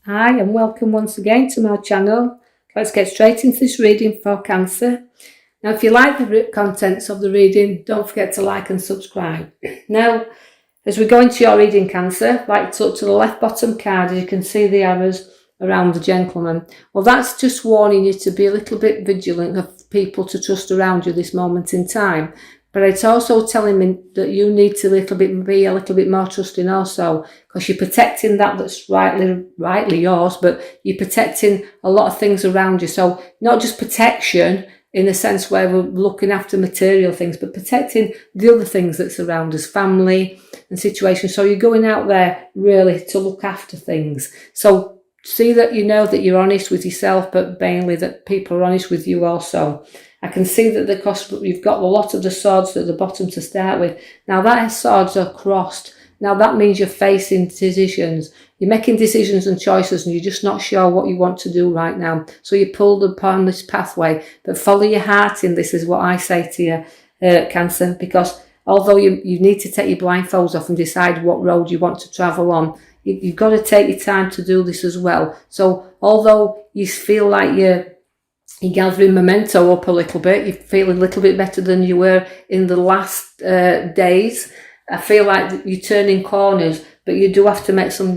Hi and welcome once again to my channel. Let's get straight into this reading for Cancer. Now if you like the contents of the reading, don't forget to like and subscribe. Now as we go into your reading, Cancer, like to look to the left bottom card, as you can see the arrows around the gentleman. Well, that's just warning you to be a little bit vigilant of people to trust around you this moment in time. But it's also telling me that you need to be a little bit more trusting also, because you're protecting that's rightly yours, but you're protecting a lot of things around you. So not just protection in the sense where we're looking after material things, but protecting the other things that surround us, family and situations. So you're going out there really to look after things. So see that you know that you're honest with yourself, but mainly that people are honest with you also. I can see that you've got a lot of the swords at the bottom to start with. Now that swords are crossed. Now that means you're facing decisions. You're making decisions and choices and you're just not sure what you want to do right now. So you're pulled upon this pathway. But follow your heart in this is what I say to you, Cancer, because although you need to take your blindfolds off and decide what road you want to travel on, you've got to take your time to do this as well. So although you feel like you're gathering memento up a little bit, you feel a little bit better than you were in the last days. I feel like you're turning corners, but you do have to make some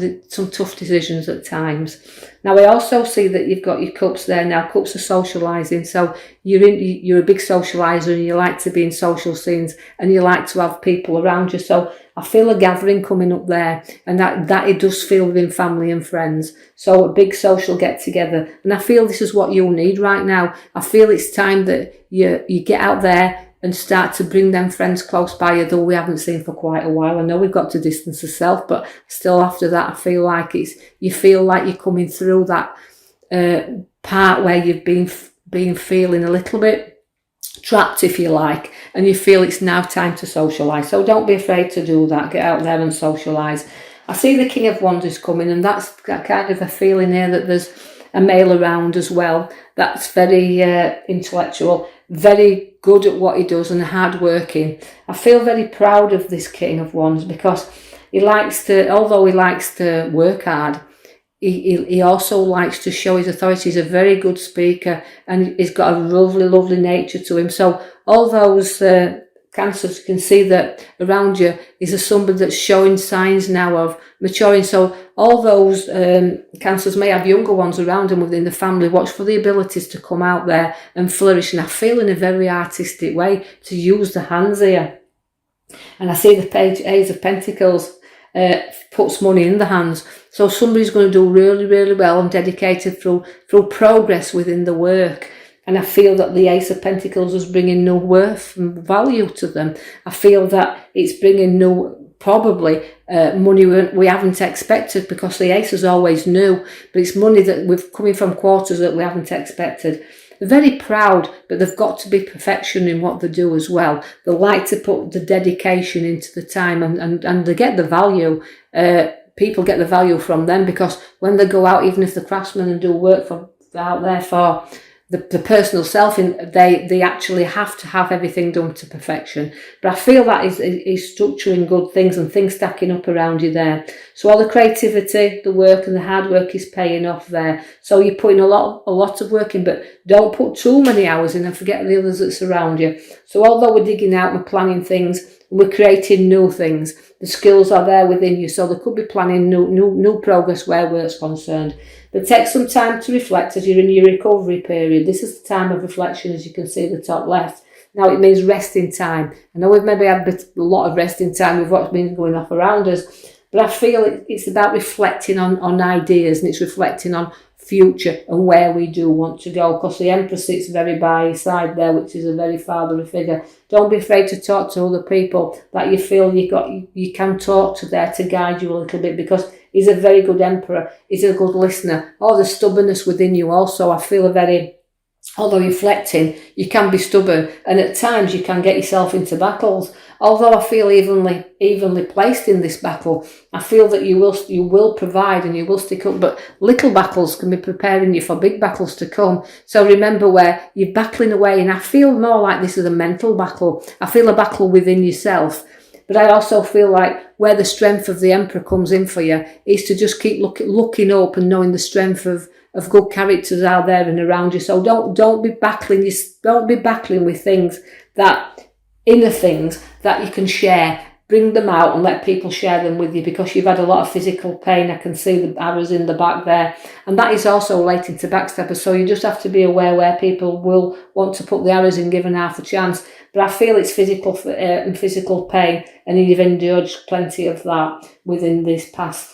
tough decisions at times. Now I also see that you've got your cups there now. Cups are socialising, so you're a big socialiser and you like to be in social scenes and you like to have people around you. So I feel a gathering coming up there, and that it does feel within family and friends. So a big social get together, and I feel this is what you'll need right now. I feel it's time that you get out there and start to bring them friends close by you, though we haven't seen for quite a while. I know we've got to distance ourselves, but still after that, I feel like you feel like you're coming through that part where you've been feeling a little bit trapped, if you like, and you feel it's now time to socialise. So don't be afraid to do that. Get out there and socialise. I see the King of Wands is coming, and that's kind of a feeling here that there's a male around as well. That's very intellectual, very good at what he does and hard working. I feel very proud of this King of Wands because although he likes to work hard, he also likes to show his authority. He's a very good speaker and he's got a lovely, lovely nature to him. So all those Cancers, you can see that around you is somebody that's showing signs now of maturing. So all those Cancers may have younger ones around them within the family. Watch for the abilities to come out there and flourish. And I feel in a very artistic way to use the hands here. And I see the Ace of Pentacles puts money in the hands. So somebody's going to do really, really well and dedicated through progress within the work. And I feel that the Ace of Pentacles is bringing new worth and value to them. I feel that it's bringing probably money we haven't expected, because the Ace is always new, but it's money that we're coming from quarters that we haven't expected. They're very proud, but they've got to be perfection in what they do as well. They like to put the dedication into the time and they get the value. People get the value from them, because when they go out, even if they're craftsmen and do work out there for the personal self, they actually have to have everything done to perfection. But I feel that is structuring good things and things stacking up around you there. So all the creativity, the work and the hard work is paying off there. So you're putting a lot of work in, but don't put too many hours in and forget the others that surround you. So although we're digging out and planning things, we're creating new things. The skills are there within you, so there could be planning new progress where work's concerned. But take some time to reflect as you're in your recovery period. This is the time of reflection, as you can see at the top left. Now it means resting time. I know we've maybe had a lot of resting time with what's been going off around us, but I feel it's about reflecting on ideas, and it's reflecting on future and where we do want to go, because the Empress sits very by your side there, which is a very fatherly figure. Don't be afraid to talk to other people that you feel you can talk to there to guide you a little bit, because he's a very good Emperor. He's a good listener. All the stubbornness within you also, I feel although reflecting, you can be stubborn, and at times you can get yourself into battles. Although I feel evenly placed in this battle, I feel that you will provide and you will stick up, but little battles can be preparing you for big battles to come. So remember where you're battling away, and I feel more like this is a mental battle. I feel a battle within yourself. But I also feel like where the strength of the Emperor comes in for you is to just keep looking up and knowing the strength of good characters out there and around you. So don't be battling. Don't be battling with things that inner things that you can share. Bring them out and let people share them with you, because you've had a lot of physical pain. I can see the arrows in the back there, and that is also relating to backstabbers. So you just have to be aware where people will want to put the arrows in, given half a chance. But I feel it's physical and physical pain, and you've endured plenty of that within the past.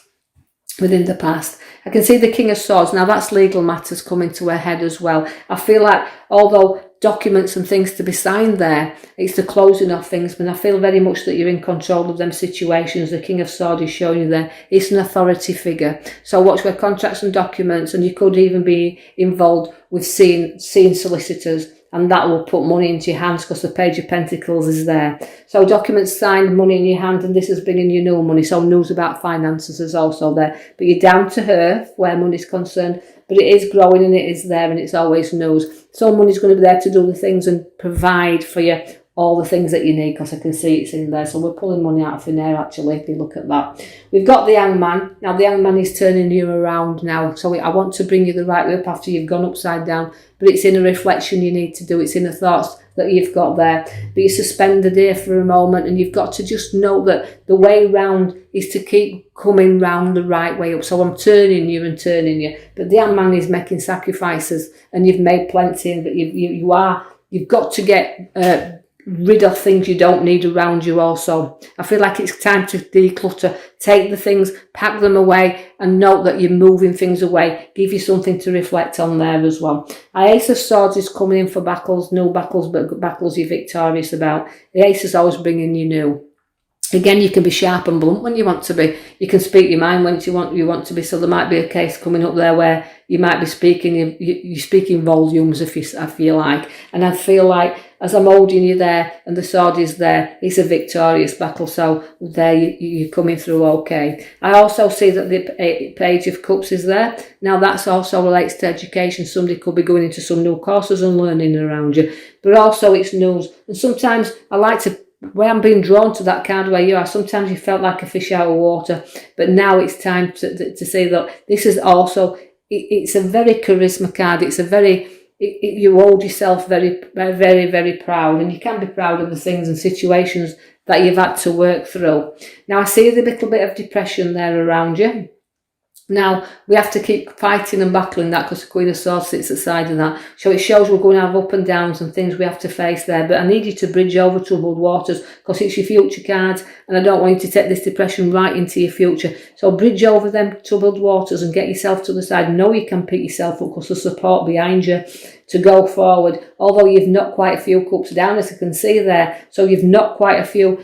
I can see the King of Swords. Now that's legal matters coming to a head as well. I feel like although documents and things to be signed there, it's the closing of things, but I feel very much that you're in control of them situations. The King of Swords is showing you there. It's an authority figure. So watch where contracts and documents, and you could even be involved with seeing solicitors, and that will put money into your hands because the Page of Pentacles is there. So documents signed, money in your hand, and this is bringing you new money. So news about finances is also there. But you're down to earth where money's concerned, but it is growing and it is there, and it's always news. So money's going to be there to do the things and provide for you all the things that you need, because I can see it's in there. So we're pulling money out of thin air, actually, if you look at that. We've got the Hangman. Now the Hangman is turning you around now. So I want to bring you the right way up after you've gone upside down, but it's in a reflection you need to do. It's in the thoughts that you've got there. But you suspended here for a moment, and you've got to just know that the way round is to keep coming round the right way up. So I'm turning you, but the Hangman is making sacrifices, and you've made plenty, but you've got to get rid of things you don't need around you also. I feel like it's time to declutter. Take the things, pack them away, and note that you're moving things away. Give you something to reflect on there as well. Ace of Swords is coming in for battles, no battles, but battles you're victorious about. The Ace is always bringing you new. Again, you can be sharp and blunt when you want to be. You can speak your mind when you want to be. So there might be a case coming up there where you might be speaking, you're speaking volumes if I feel like. And I feel like as I'm holding you there and the sword is there, it's a victorious battle. So there you're coming through okay. I also see that the Page of Cups is there. Now that's also relates to education. Somebody could be going into some new courses and learning around you. But also it's news. And sometimes I like to, when I'm being drawn to that card where you are, sometimes you felt like a fish out of water, but now it's time to say that this is also, it's a very charisma card. It's a very, you hold yourself very, very, very proud, and you can be proud of the things and situations that you've had to work through. Now I see the little bit of depression there around you. Now, we have to keep fighting and battling that because the Queen of Swords sits aside of that. So it shows we're going to have up and downs and things we have to face there. But I need you to bridge over troubled waters because it's your future card, and I don't want you to take this depression right into your future. So bridge over them troubled waters and get yourself to the side. Know you can pick yourself up because there's support behind you to go forward. Although you've knocked quite a few cups down, as I can see there. So you've knocked quite a few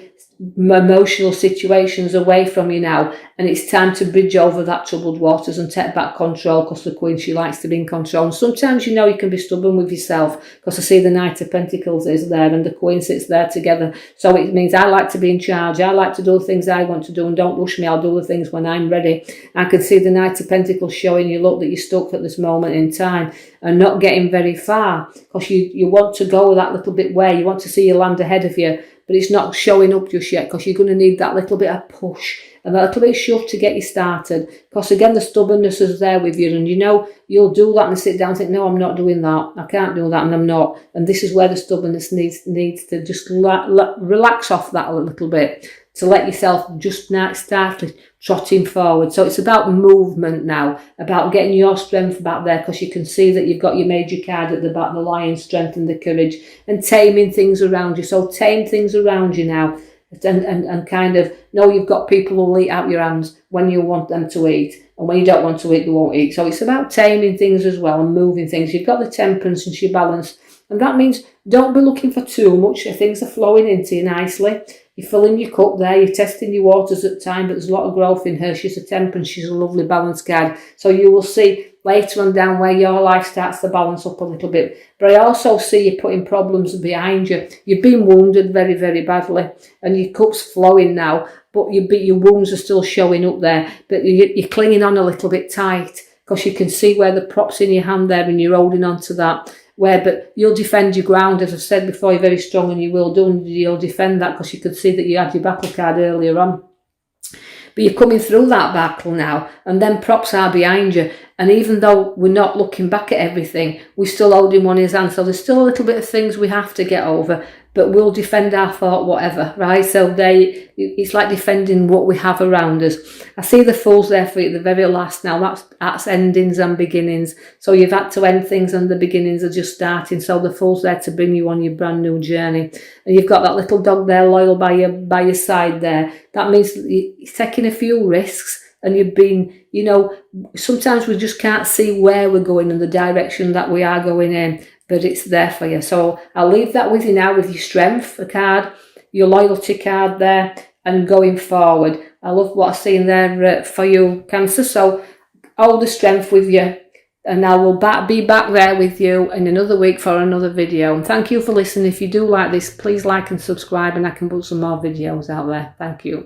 emotional situations away from you now, and it's time to bridge over that troubled waters and take back control because the Queen, she likes to be in control. And sometimes you can be stubborn with yourself because I see the Knight of Pentacles is there and the Queen sits there together. So it means I like to be in charge. I like to do the things I want to do, and don't rush me. I'll do the things when I'm ready. I can see the Knight of Pentacles showing you, look, that you're stuck at this moment in time and not getting very far because you want to go that little bit way. You want to see your land ahead of you, but it's not showing up just yet because you're going to need that little bit of push and that little bit of shove to get you started. Because again, the stubbornness is there with you, and you'll do that and sit down and think, no, I'm not doing that. I can't do that, and I'm not. And this is where the stubbornness needs to just relax off that a little bit to let yourself just start trotting forward. So it's about movement now, about getting your strength back there, because you can see that you've got your major card at the back, the Lion, strength and the courage, and taming things around you. So tame things around you now, and kind of know you've got people who'll eat out your hands when you want them to eat, and when you don't want to eat, they won't eat. So it's about taming things as well and moving things. You've got the temperance and your balance, and that means don't be looking for too much. Things are flowing into you nicely. You're filling your cup there, you're testing your waters at the time, but there's a lot of growth in her. She's a temperance, she's a lovely balance card. So you will see later on down where your life starts to balance up a little bit. But I also see you putting problems behind you. You've been wounded very, very badly, and your cup's flowing now, but your wounds are still showing up there. But you're clinging on a little bit tight because you can see where the prop's in your hand there and you're holding on to that. but you'll defend your ground. As I've said before, you're very strong and you will do, and you'll defend that, because you could see that you had your battle card earlier on. But you're coming through that battle now, and then props are behind you. And even though we're not looking back at everything, we're still holding one in his hand. So there's still a little bit of things we have to get over, but we'll defend our fort, whatever, right? So it's like defending what we have around us. I see the Fools there for you at the very last now. That's endings and beginnings. So you've had to end things and the beginnings are just starting. So the Fool's there to bring you on your brand new journey. And you've got that little dog there loyal by your side there. That means you're taking a few risks. And you've been, you know, sometimes we just can't see where we're going and the direction that we are going in, but it's there for you. So I'll leave that with you now, with your strength, a card, your loyalty card there, and going forward. I love what I see in there for you, Cancer. So all the strength with you, and I will be back there with you in another week for another video. And thank you for listening. If you do like this, please like and subscribe, and I can put some more videos out there. Thank you.